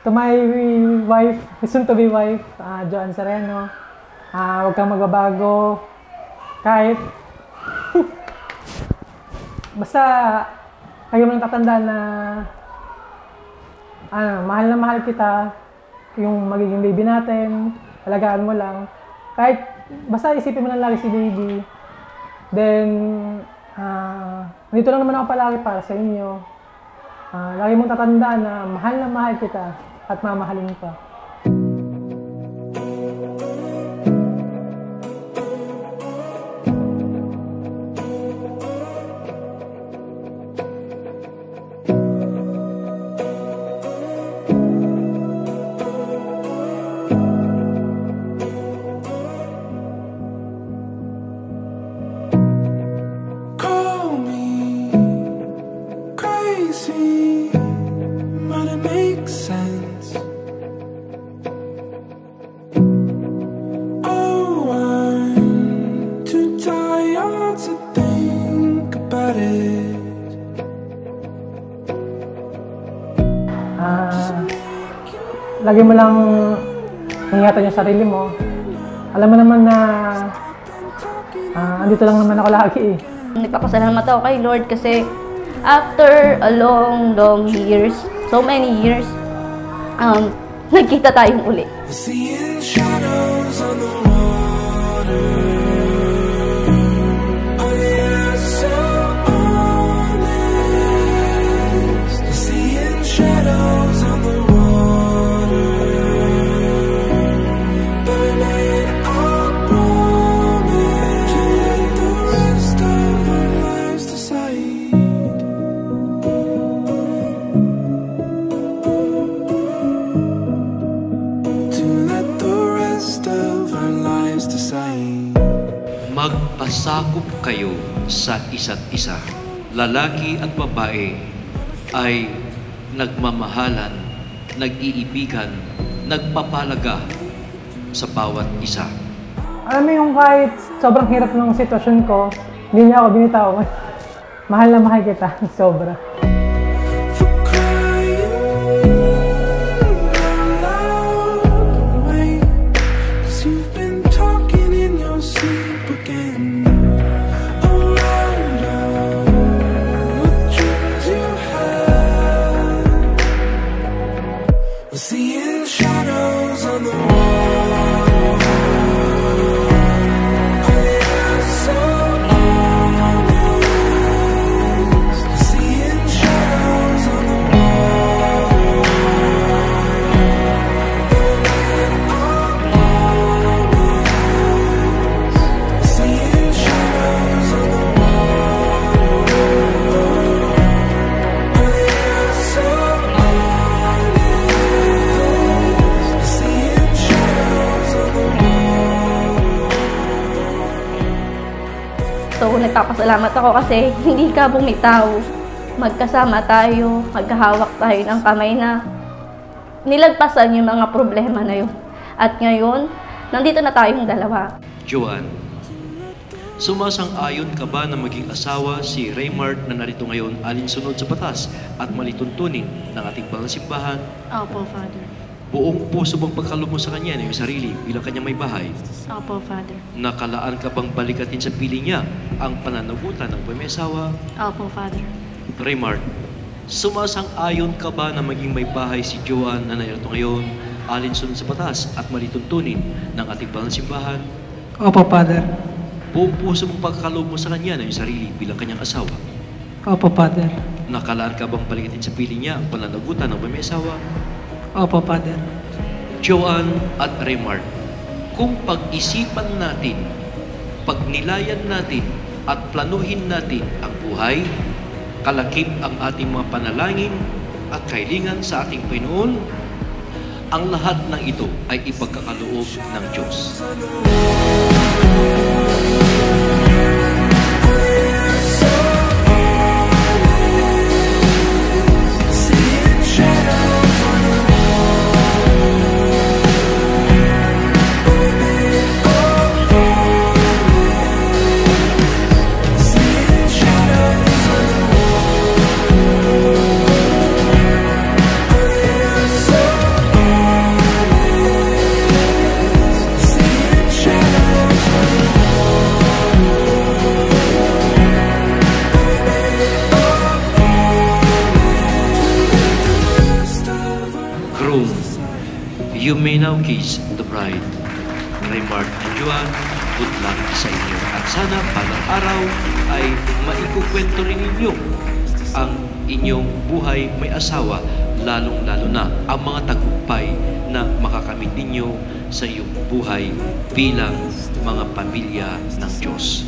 to my wife, soon to be wife, Joanne Sereno. Huwag kang magbabago. Kahit, basta, lagi mo nang tatandaan na, mahal na mahal kita, yung magiging baby natin, alagaan mo lang. Kahit, basta isipin mo lang lagi si baby. Then, dito lang naman ako palagi para sa inyo. Lagi mong tatandaan na mahal kita at mamahalin pa. Lagi mo lang ingatan yung sarili mo. Alam mo naman na andito lang naman ako lagi eh. Nagpapasalamat ako kay Lord kasi after a long years, so many years, nagkita tayong uli. Magpasakop kayo sa isa't isa. Lalaki at babae ay nagmamahalan, nag-iibigan, nagpapalaga sa bawat isa. Alam mo yung kahit sobrang hirap ng sitwasyon ko, hindi niya ako binitaw. Mahal na mahal kita, sobra. So, nagpapasalamat ako kasi hindi ka bumitaw. Magkasama tayo, maghahawak tayo ng kamay na nilagpasan yung mga problema na yun. At ngayon, nandito na tayong dalawa. Joanne, sumasang-ayon ka ba na maging asawa si Raymart na narito ngayon alinsunod sa batas at malituntunin ng ating banal na simbahan? Opo, Father. Buong puso bang pagkaloob mo sa kanya na yung sarili bilang kanyang may bahay? Opo, Father. Nakalaan ka bang balikatin sa piling niya ang pananagutan ng may asawa? Opo, Father. Raymart, sumasang-ayon ka ba na maging may bahay si Joanne na narito ngayon alinsunod sa batas at malituntunin ng ating banal na simbahan? Opo, Father. Buong puso mong pagkaloob mo sa kanya na yung sarili bilang kanyang asawa? Opo, Father. Nakalaan ka bang balikatin sa piling niya ang pananagutan ng may asawa? Opo, Father. Joanne at Raymart, kung pag-isipan natin, pagnilayan natin at planuhin natin ang buhay, kalakip ang ating mga panalangin at kahilingan sa ating Panginoon, ang lahat ng ito ay ipagkakaloob ng Diyos. You may now kiss the bride. Raymart and Joan, good luck sa inyo. At sana palang araw ay maikukwento rin ninyo ang inyong buhay may asawa, lalong-lalo na ang mga tagumpay na makakamit ninyo sa iyong buhay bilang mga pamilya ng Diyos.